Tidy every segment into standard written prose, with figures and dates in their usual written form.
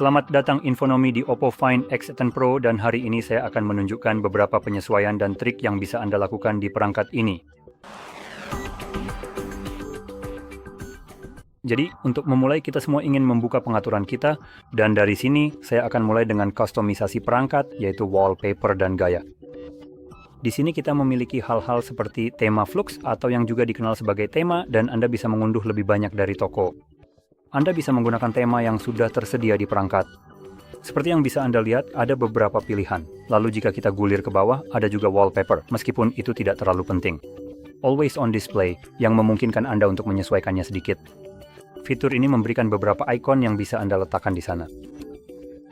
Selamat datang Infonomi di Oppo Find X10 Pro dan hari ini saya akan menunjukkan beberapa penyesuaian dan trik yang bisa Anda lakukan di perangkat ini. Jadi, untuk memulai kita semua ingin membuka pengaturan kita dan dari sini saya akan mulai dengan kustomisasi perangkat yaitu wallpaper dan gaya. Di sini kita memiliki hal-hal seperti tema flux atau yang juga dikenal sebagai tema dan Anda bisa mengunduh lebih banyak dari toko. Anda bisa menggunakan tema yang sudah tersedia di perangkat. Seperti yang bisa Anda lihat, ada beberapa pilihan. Lalu jika kita gulir ke bawah, ada juga wallpaper, meskipun itu tidak terlalu penting. Always on display, yang memungkinkan Anda untuk menyesuaikannya sedikit. Fitur ini memberikan beberapa ikon yang bisa Anda letakkan di sana.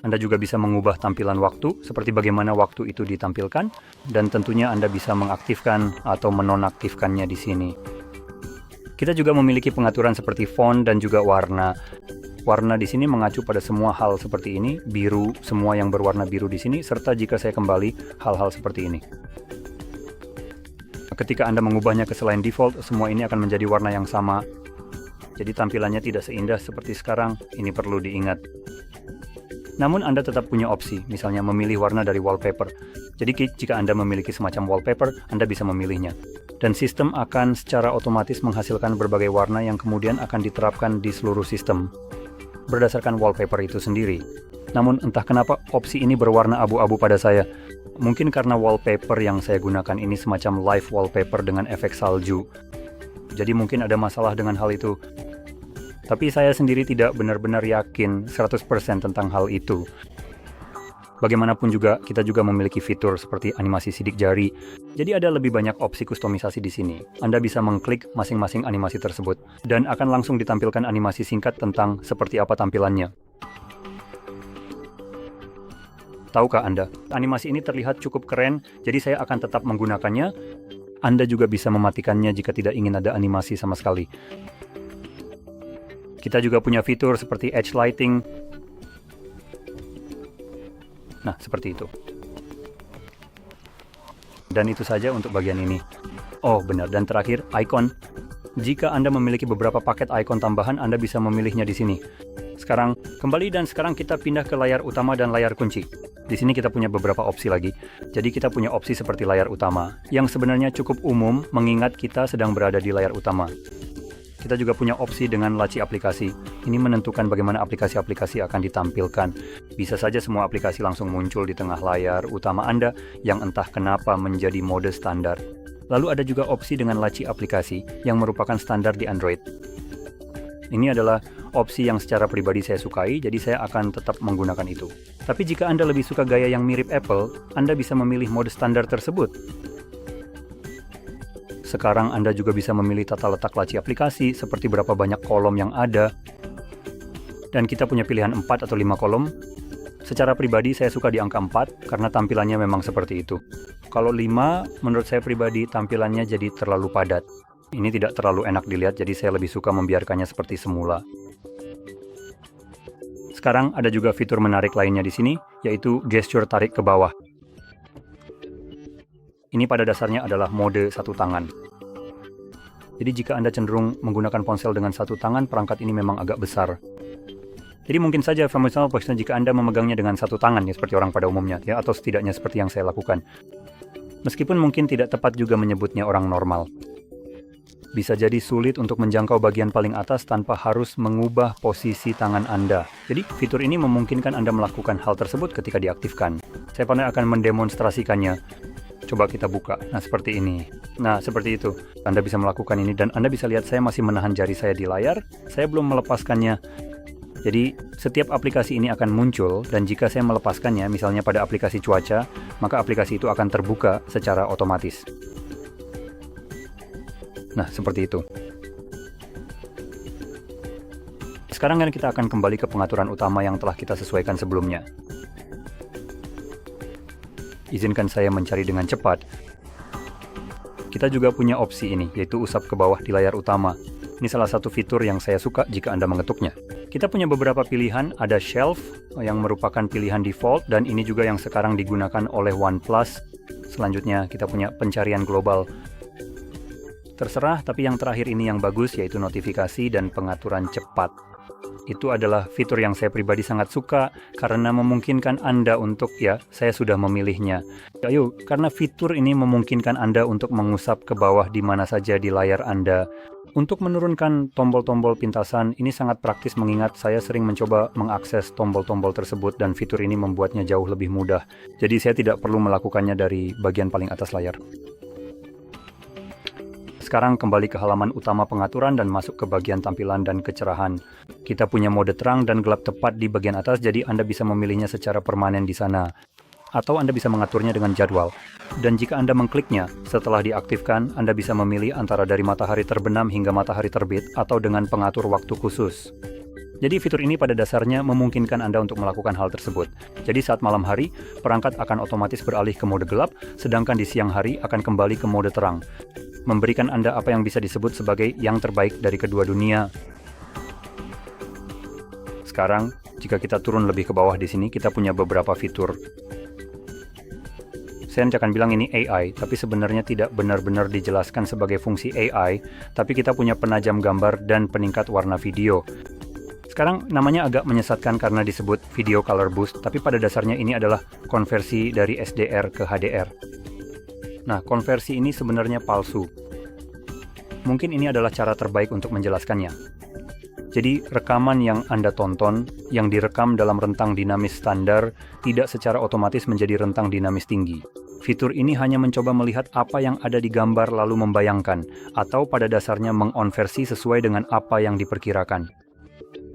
Anda juga bisa mengubah tampilan waktu, seperti bagaimana waktu itu ditampilkan, dan tentunya Anda bisa mengaktifkan atau menonaktifkannya di sini. Kita juga memiliki pengaturan seperti font dan juga warna. Warna di sini mengacu pada semua hal seperti ini, biru, semua yang berwarna biru di sini, serta jika saya kembali, hal-hal seperti ini. Ketika Anda mengubahnya ke selain default, semua ini akan menjadi warna yang sama. Jadi tampilannya tidak seindah seperti sekarang, ini perlu diingat. Namun Anda tetap punya opsi, misalnya memilih warna dari wallpaper. Jadi jika Anda memiliki semacam wallpaper, Anda bisa memilihnya. Dan sistem akan secara otomatis menghasilkan berbagai warna yang kemudian akan diterapkan di seluruh sistem berdasarkan wallpaper itu sendiri. Namun entah kenapa opsi ini berwarna abu-abu pada saya. Mungkin karena wallpaper yang saya gunakan ini semacam live wallpaper dengan efek salju. Jadi mungkin ada masalah dengan hal itu. Tapi saya sendiri tidak benar-benar yakin 100% tentang hal itu. Bagaimanapun juga, kita juga memiliki fitur seperti animasi sidik jari. Jadi ada lebih banyak opsi kustomisasi di sini. Anda bisa mengklik masing-masing animasi tersebut, dan akan langsung ditampilkan animasi singkat tentang seperti apa tampilannya. Tahukah Anda, animasi ini terlihat cukup keren, jadi saya akan tetap menggunakannya. Anda juga bisa mematikannya jika tidak ingin ada animasi sama sekali. Kita juga punya fitur seperti edge lighting. Nah, seperti itu. Dan itu saja untuk bagian ini. Oh, benar. Dan terakhir, icon. Jika Anda memiliki beberapa paket icon tambahan, Anda bisa memilihnya di sini. Sekarang, sekarang kita pindah ke layar utama dan layar kunci. Di sini kita punya beberapa opsi lagi. Jadi kita punya opsi seperti layar utama, yang sebenarnya cukup umum mengingat kita sedang berada di layar utama. Kita juga punya opsi dengan laci aplikasi. Ini menentukan bagaimana aplikasi-aplikasi akan ditampilkan. Bisa saja semua aplikasi langsung muncul di tengah layar utama Anda yang entah kenapa menjadi mode standar. Lalu ada juga opsi dengan laci aplikasi yang merupakan standar di Android. Ini adalah opsi yang secara pribadi saya sukai, jadi saya akan tetap menggunakan itu. Tapi jika Anda lebih suka gaya yang mirip Apple, Anda bisa memilih mode standar tersebut. Sekarang Anda juga bisa memilih tata letak laci aplikasi, seperti berapa banyak kolom yang ada. Dan kita punya pilihan 4 atau 5 kolom. Secara pribadi saya suka di angka 4, karena tampilannya memang seperti itu. Kalau 5, menurut saya pribadi tampilannya jadi terlalu padat. Ini tidak terlalu enak dilihat, jadi saya lebih suka membiarkannya seperti semula. Sekarang ada juga fitur menarik lainnya di sini, yaitu gesture tarik ke bawah. Ini pada dasarnya adalah mode satu tangan. Jadi jika Anda cenderung menggunakan ponsel dengan satu tangan, perangkat ini memang agak besar. Jadi mungkin saja, jika Anda memegangnya dengan satu tangan, ya, seperti orang pada umumnya, ya, atau setidaknya seperti yang saya lakukan. Meskipun mungkin tidak tepat juga menyebutnya orang normal. Bisa jadi sulit untuk menjangkau bagian paling atas tanpa harus mengubah posisi tangan Anda. Jadi fitur ini memungkinkan Anda melakukan hal tersebut ketika diaktifkan. Saya akan mendemonstrasikannya. Coba kita buka. Nah, seperti ini. Nah, seperti itu. Anda bisa melakukan ini dan Anda bisa lihat saya masih menahan jari saya di layar. Saya belum melepaskannya. Jadi, setiap aplikasi ini akan muncul dan jika saya melepaskannya, misalnya pada aplikasi cuaca, maka aplikasi itu akan terbuka secara otomatis. Nah, seperti itu. Sekarang kan kita akan kembali ke pengaturan utama yang telah kita sesuaikan sebelumnya. Izinkan saya mencari dengan cepat. Kita juga punya opsi ini, yaitu usap ke bawah di layar utama. Ini salah satu fitur yang saya suka jika Anda mengetuknya. Kita punya beberapa pilihan, ada shelf yang merupakan pilihan default, dan ini juga yang sekarang digunakan oleh OnePlus. Selanjutnya kita punya pencarian global. Terserah, tapi yang terakhir ini yang bagus, yaitu notifikasi dan pengaturan cepat. Itu adalah fitur yang saya pribadi sangat suka karena memungkinkan Anda untuk, saya sudah memilihnya. Ayo, karena fitur ini memungkinkan Anda untuk mengusap ke bawah di mana saja di layar Anda. Untuk menurunkan tombol-tombol pintasan, ini sangat praktis mengingat saya sering mencoba mengakses tombol-tombol tersebut dan fitur ini membuatnya jauh lebih mudah. Jadi saya tidak perlu melakukannya dari bagian paling atas layar. Sekarang kembali ke halaman utama pengaturan dan masuk ke bagian tampilan dan kecerahan. Kita punya mode terang dan gelap tepat di bagian atas, jadi Anda bisa memilihnya secara permanen di sana. Atau Anda bisa mengaturnya dengan jadwal. Dan jika Anda mengkliknya, setelah diaktifkan, Anda bisa memilih antara dari matahari terbenam hingga matahari terbit atau dengan pengatur waktu khusus. Jadi fitur ini pada dasarnya memungkinkan Anda untuk melakukan hal tersebut. Jadi saat malam hari, perangkat akan otomatis beralih ke mode gelap, sedangkan di siang hari akan kembali ke mode terang. Memberikan Anda apa yang bisa disebut sebagai yang terbaik dari kedua dunia. Sekarang, jika kita turun lebih ke bawah di sini, kita punya beberapa fitur. Saya akan bilang ini AI, tapi sebenarnya tidak benar-benar dijelaskan sebagai fungsi AI, tapi kita punya penajam gambar dan peningkat warna video. Sekarang namanya agak menyesatkan karena disebut Video Color Boost, tapi pada dasarnya ini adalah konversi dari SDR ke HDR. Nah, konversi ini sebenarnya palsu. Mungkin ini adalah cara terbaik untuk menjelaskannya. Jadi, rekaman yang Anda tonton, yang direkam dalam rentang dinamis standar, tidak secara otomatis menjadi rentang dinamis tinggi. Fitur ini hanya mencoba melihat apa yang ada di gambar lalu membayangkan, atau pada dasarnya mengonversi sesuai dengan apa yang diperkirakan.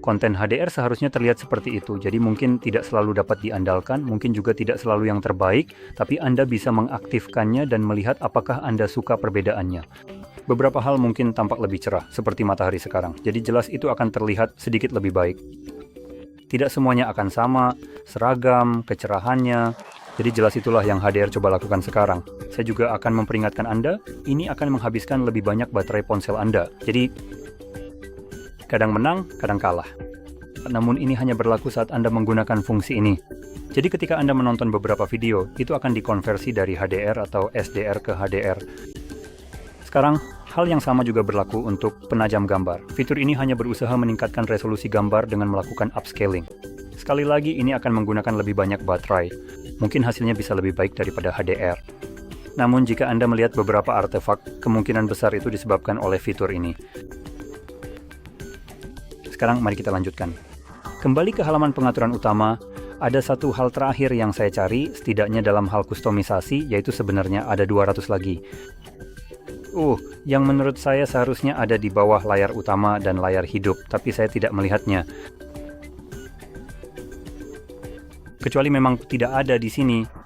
Konten HDR seharusnya terlihat seperti itu, jadi mungkin tidak selalu dapat diandalkan, mungkin juga tidak selalu yang terbaik, tapi Anda bisa mengaktifkannya dan melihat apakah Anda suka perbedaannya. Beberapa hal mungkin tampak lebih cerah, seperti matahari sekarang, jadi jelas itu akan terlihat sedikit lebih baik. Tidak semuanya akan sama, seragam, kecerahannya, jadi jelas itulah yang HDR coba lakukan sekarang. Saya juga akan memperingatkan Anda, ini akan menghabiskan lebih banyak baterai ponsel Anda, jadi kadang menang, kadang kalah. Namun ini hanya berlaku saat Anda menggunakan fungsi ini. Jadi ketika Anda menonton beberapa video, itu akan dikonversi dari HDR atau SDR ke HDR. Sekarang, hal yang sama juga berlaku untuk penajam gambar. Fitur ini hanya berusaha meningkatkan resolusi gambar dengan melakukan upscaling. Sekali lagi, ini akan menggunakan lebih banyak baterai. Mungkin hasilnya bisa lebih baik daripada HDR. Namun jika Anda melihat beberapa artefak, kemungkinan besar itu disebabkan oleh fitur ini. Sekarang mari kita lanjutkan. Kembali ke halaman pengaturan utama, ada satu hal terakhir yang saya cari, setidaknya dalam hal kustomisasi, yaitu sebenarnya ada 200 lagi. Yang menurut saya seharusnya ada di bawah layar utama dan layar hidup, tapi saya tidak melihatnya. Kecuali memang tidak ada di sini.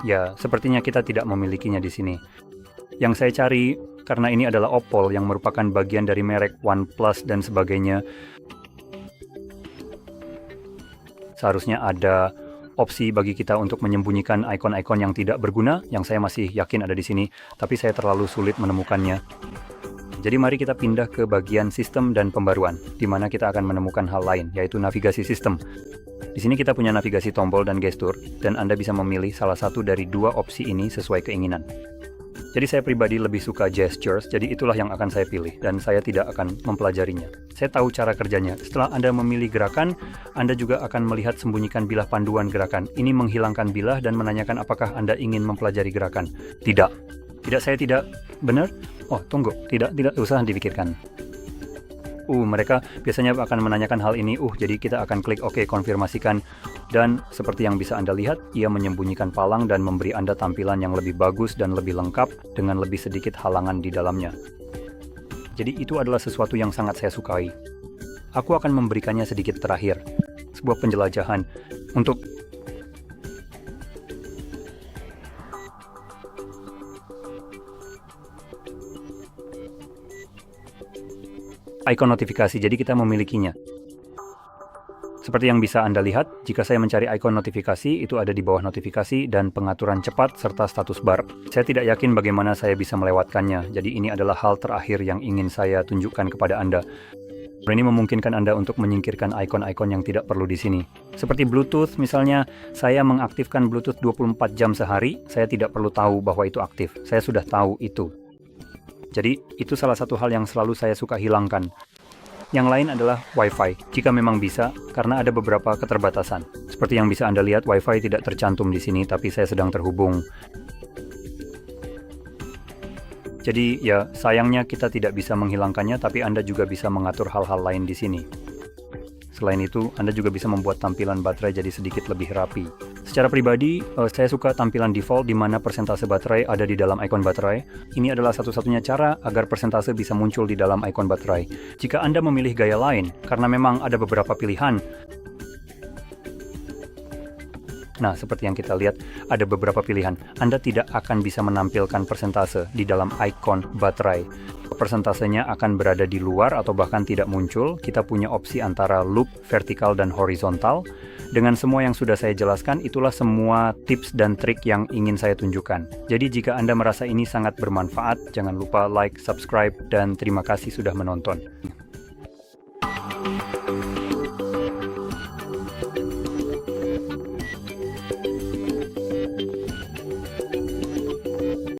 Ya, sepertinya kita tidak memilikinya di sini. Yang saya cari, karena ini adalah Oppo yang merupakan bagian dari merek OnePlus dan sebagainya, seharusnya ada opsi bagi kita untuk menyembunyikan ikon-ikon yang tidak berguna, yang saya masih yakin ada di sini, tapi saya terlalu sulit menemukannya. Jadi mari kita pindah ke bagian sistem dan pembaruan, di mana kita akan menemukan hal lain, yaitu navigasi sistem. Di sini kita punya navigasi tombol dan gestur, dan Anda bisa memilih salah satu dari dua opsi ini sesuai keinginan. Jadi saya pribadi lebih suka gestures, jadi itulah yang akan saya pilih, dan saya tidak akan mempelajarinya. Saya tahu cara kerjanya. Setelah Anda memilih gerakan, Anda juga akan melihat sembunyikan bilah panduan gerakan. Ini menghilangkan bilah dan menanyakan apakah Anda ingin mempelajari gerakan. Tidak. Tidak, saya tidak. Benar? Oh, tunggu. Tidak usah dipikirkan. Mereka biasanya akan menanyakan hal ini, jadi kita akan klik OK, konfirmasikan. Dan seperti yang bisa Anda lihat, ia menyembunyikan palang dan memberi Anda tampilan yang lebih bagus dan lebih lengkap dengan lebih sedikit halangan di dalamnya. Jadi itu adalah sesuatu yang sangat saya sukai. Aku akan memberikannya sedikit terakhir. Sebuah penjelajahan untuk ikon notifikasi, jadi kita memilikinya. Seperti yang bisa Anda lihat, jika saya mencari ikon notifikasi, itu ada di bawah notifikasi dan pengaturan cepat serta status bar. Saya tidak yakin bagaimana saya bisa melewatkannya, jadi ini adalah hal terakhir yang ingin saya tunjukkan kepada Anda. Ini memungkinkan Anda untuk menyingkirkan ikon-ikon yang tidak perlu di sini. Seperti Bluetooth misalnya, saya mengaktifkan Bluetooth 24 jam sehari, saya tidak perlu tahu bahwa itu aktif. Saya sudah tahu itu. Jadi, itu salah satu hal yang selalu saya suka hilangkan. Yang lain adalah Wi-Fi, jika memang bisa, karena ada beberapa keterbatasan. Seperti yang bisa Anda lihat, Wi-Fi tidak tercantum di sini, tapi saya sedang terhubung. Jadi ya, sayangnya kita tidak bisa menghilangkannya, tapi Anda juga bisa mengatur hal-hal lain di sini. Selain itu, Anda juga bisa membuat tampilan baterai jadi sedikit lebih rapi. Secara pribadi, saya suka tampilan default di mana persentase baterai ada di dalam ikon baterai. Ini adalah satu-satunya cara agar persentase bisa muncul di dalam ikon baterai. Jika Anda memilih gaya lain, karena memang ada beberapa pilihan, nah, seperti yang kita lihat, ada beberapa pilihan. Anda tidak akan bisa menampilkan persentase di dalam ikon baterai. Persentasenya akan berada di luar atau bahkan tidak muncul. Kita punya opsi antara loop, vertikal, dan horizontal. Dengan semua yang sudah saya jelaskan, itulah semua tips dan trik yang ingin saya tunjukkan. Jadi jika Anda merasa ini sangat bermanfaat, jangan lupa like, subscribe, dan terima kasih sudah menonton.